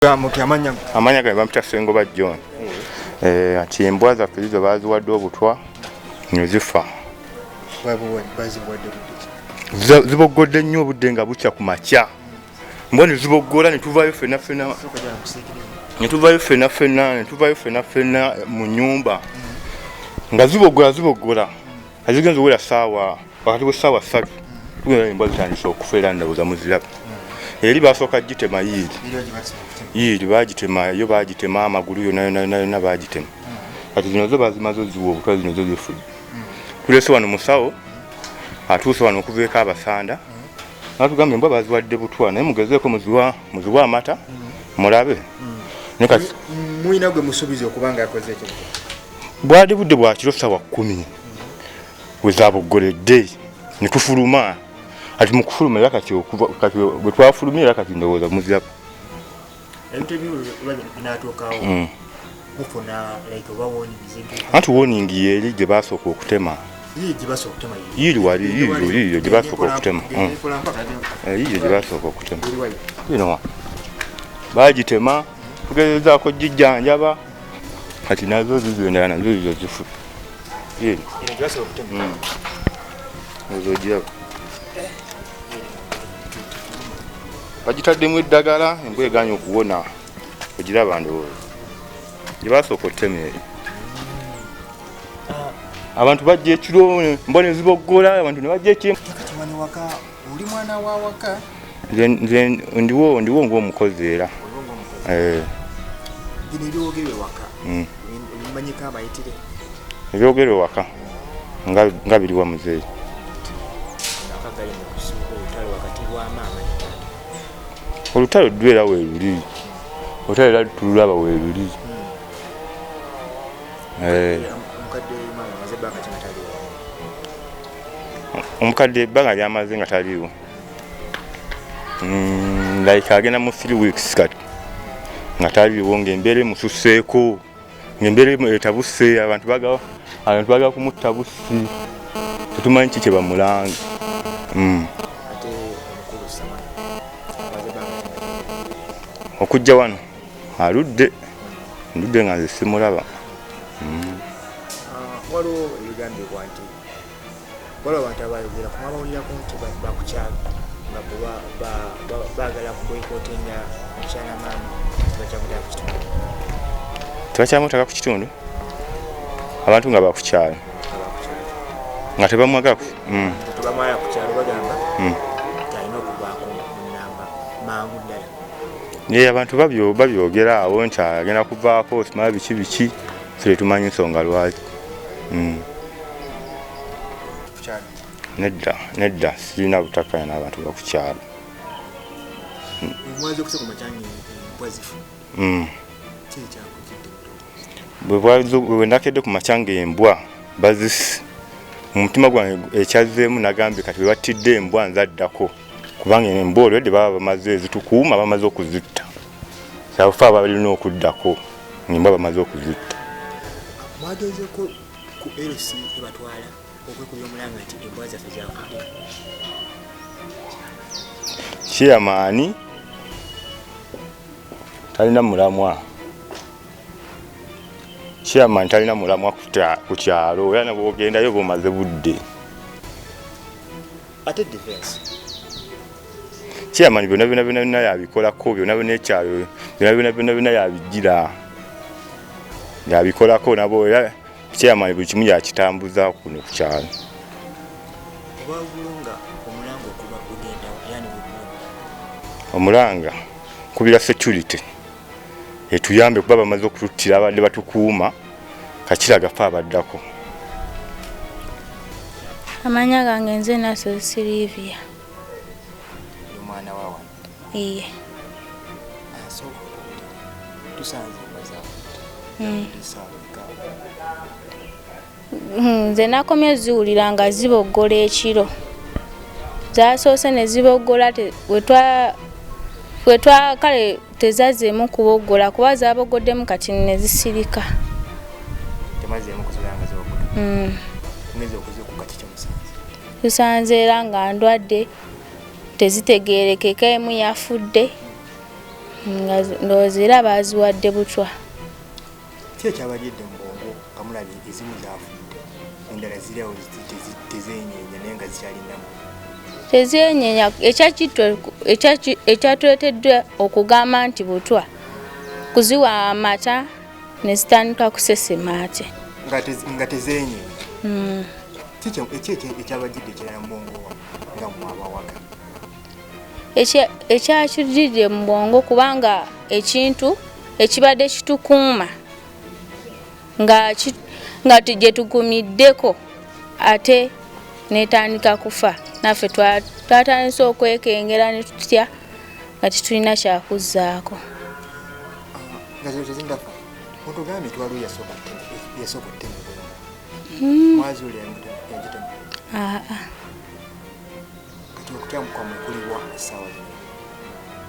Amanya ga bamta Sengo ba John. Ati embwa zaffe zizo baziwadde Obutwa ne zifa. Ziboggodde nnyo obudde nga bukya ku makya. Mbone ziboggola ne tuvaayo ffenna ffenna mu nnyumba. Nga ziboggola. Azigenze wera saawa wakati w'essaawa 3. Tugenda embwa zitandise okufa era ndowooza muziraba. Eri basooka gitema yiri bagitema yo bagitema amagulu yonna bagitema. Kati zino zo bazimaze ziwo Obutwa zino zo zifudde. Tulese wano musawo atuuse wano okuveeko abasanda. Natugamba embwa baziwadde Butwa naye mugezeeko muziwa amata mulabe. Muyina gwe musuubiza okubanga yakoze ekyo. Bwali budde bwa kiro ssaawa 10 we zaaboggoledde ne tufuluma. Ati mu kufuluma era kati bwe twafulumira era kati ndowooza muziraba. Anti warning yeri gye basooka okutema. Yiri wali yiyo gye basooka okutema. Yiyo gye basooka okutema. Bagitema tugezezaako gijjanjaba kati nazo zizendala nazo zizo zifu. Bagitaddemu eddagala embwa eganya okuwona ogiraba ndowooza gye basooka okutema eri. Abantu bajja ekiro mbone ziboggola abantu ne bajja ekiro. Oli mwana wa waka? Nze ndiwo ng'omukozi era. Bino ebyogerwa waka bimanyika abayitire? Ebyogerwa waka nga biri wa muzeeyi. Olutalo ddwera weeruli. Olutalo era tululaba weeruli. Omukadde ebbanga lyamaze nga taliiwo. Like agenda mu 3 weeks kati nga taliiwo ng'embeera emususseeko ng'embeera etabuse abantu bagala kumutta bussi tetumanyi ki kye bamulanga. Okujja wano aludde nga nze simulaba. Waliwo ebigambibwa nti waliwo abantu abayogera ku mabawulirako nti bakukyala nga baagala kuboyikootinga mukyala maama tebakyamutaka ku kitundu. Tebakyamutaka ku kitundu? Abantu nga bakukyala nga tebamwagala tebamwagala ku kyalo bagamba alina okuvaako mu nnamba mangu ddala. Naye abantu babyogera awo nti agenda kuvaako simala biki ffe tumanyi nsonga lwaki. Nedda sirina butakkaanya n'abantu bakukyala. Bwe nakedde ku makyanga embwa bazisi mu mutima gwange ekyazzeemu nagambye kati bwe battidde embwa nzaddako kubanga embwa olwedde baba bamaze zitukuuma bamaze okuzitta. Sabafa abalina okuddako ng'embwa bamaze okuzitta. Mwagezeeko ku LC ebatwala okwekubya omulanga nti embwa zaffe zafudde. Chairman talina mulamwa. Chairman talina mulamwa ku kyalo era ne bw'ogendayo bw'omaze budde. Ate defense. Chairman byonna yabikolako byonna ekyalo byonna yabigira. Yabikolako nabo era chairman buli kimu yakitambuza kuno ku kyalo. Omulanga kubira security etuyambe kuba bamaze okututtira abadde batukuuma kakiraga fa abaddako. Amanya gange nze naso Silivia. Omwana wa wano? Iye. So tusanze bazawo. Nze nakomye ziwulira nga ziboggola ekiro. Zasoose ne ziboggola wetwa kale tezazzeemu kuboggola kuba zaboggoddemu kati ne zisirika. Temazzeemu kusobola nga ziboggola. Tumeze okuziikuka kiki musanze? Tusanze era nga ndwadde tezitegeerekeka emu yafudde ndowooza era baziwadde butwa. Ki ekyabajjidde mu bwongo nga mulabye ezimu zaafudde endala ziri awo tezeenyeenya naye nga zikyalinamu? Tezeenyeenya. Ekyatuleeteddwa okugamba nti butwa kuziwa amata ne zitandika kusesema ate nga tezeenyeenya. Ki ekyabajjidde ekirala mu bwongo nga mwabawaka? Ekyakijjidde mu bwongo kubanga ekintu ekibadde kitukuuma nga gye tugumiddeko ate netandika kufa, naffe twatandise okwekengera ne tutya nga tetulina kyakuzzaako. Nga tezindafa otugambye twaliwo yasooka ottemebwemu mwazuula yagitema? Kati okutya mukwamwe kuliwa essaawa zino?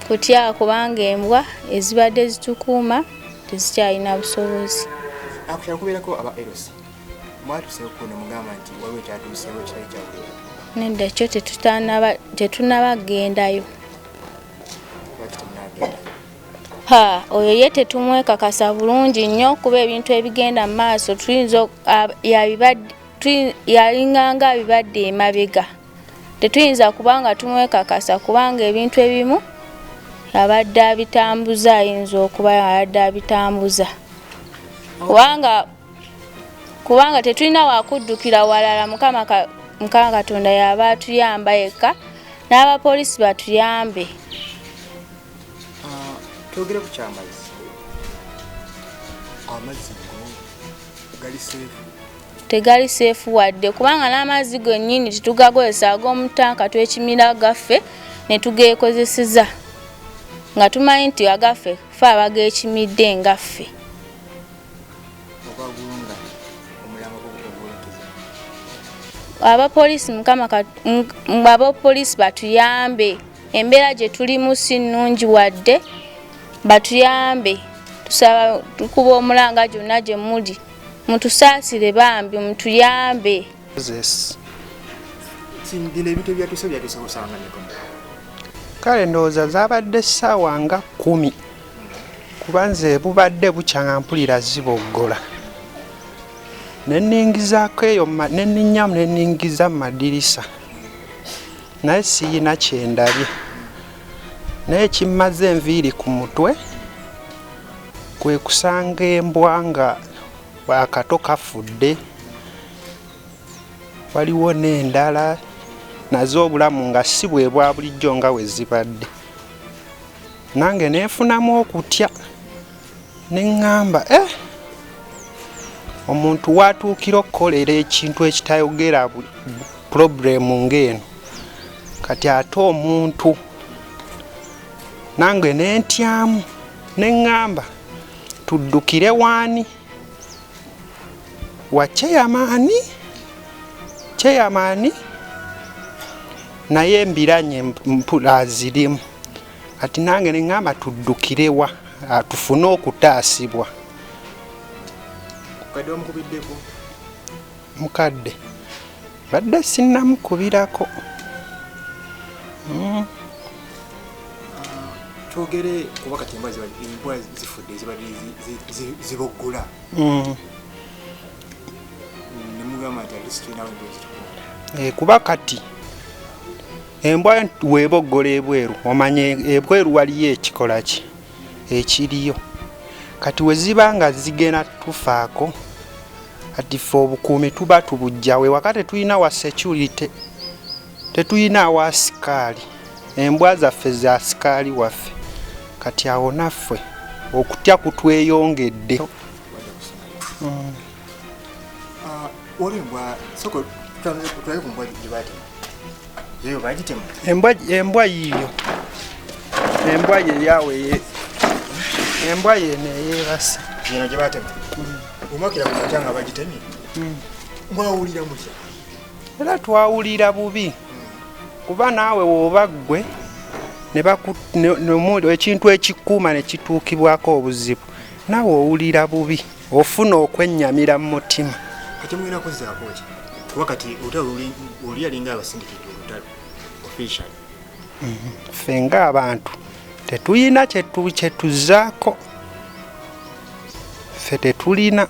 Kutya kubanga embwa ezibadde zitukuuma tezikyalina busobozi. Akukyala kubeerako aba erosi mwatuseeko ne mugamba nti waliwo ekyatuuseewo ekitali kyabulira? Nedda kyo tetunaba gendayo. Lwaki temunaagenda? Oyo ye tetumwekakasa bulungi nnyo kuba ebintu ebigenda mu maaso yalinganga abibadde emabega. Tetuyinza kubanga tumwekakasa kubanga ebintu ebimu abadde abitambuza, ayinza okuba abadde abitambuza. Kubanga tetulina wakuddukira walala. Mukama Katonda yaba atuyamba yekka n'abapoliisi batuyambe. Twogere ku kyamazzi. Amazzi gali seefu? Tegali seefu wadde kubanga n'amazzi gonnyini tetugagozesa ag'omutanka twekimira gaffe ne tugeekozeseza nga tumanyi nti agaffe fe abageekimidde ngaffe. Abapoliisi batuyambe. Embeera gye tulimu si nnungi wadde batuyambe. Tusaba tukuba omulanga gyonna gye muli mutusaasire bambi mutuyambe. Kale ndowooza zaabadde essaawa nga 10 kuba nze bubadde bukya nga mpulira ziboggola. Nenningizaako eyo nenninyamu nenningiza mu madirisa naye siyina kyendabye. Naye kimmaze enviiri ku mutwe kwe kusanga embwa nga akato kafudde, waliwo n'endala nazo obulamu nga si bwe bwa bulijjo nga we zibadde. Nange neefunamu okutya neŋŋamba omuntu watuukira okukolera ekintu ekitayogera purobulemu ng'eno kati ate omuntu. Nange nentyamu neŋŋamba tuddukire waani wa Kyeyamaani naye embiranye mpula zirimu. Kati nange neŋŋamba tuddukire wa tufune okutaasibwa. Mukadde badde sinnamukubirako. Twogere kuba kati embwa zifudde zibadde ziboggula. Nemugamba nti alisitulinawo embwa kuba kati embwa weeboggola ebweru omanye ebweru waliyo ekikola ki ekiriyo. Kati we ziba nga zigenda tufaako kati ffe obukuumi tuba tubujjawe waka tetulina wa security, tetulina wa sikaali. Embwa zaffe za sikaali waffe. Kati awo naffe okutya kutweyongedde. Embwa yiyo embwa yeyawe embwa yene yeebase zino gye baatema. Omakira ku matanga bagitemye. Mwawulira mutya? Era twawulira bubi kuba naawe woba ggwe ekintu ekikuuma ne kituukibwako obuzibu naawe owulira bubi ofuna okwennyamira mu mutima. Kati mugenda kuzzaako ki? Kuba kati oli alinga abasindikidde olutalo official. Ffe ng'abantu tetuyina kyetuzaako ffe tetulina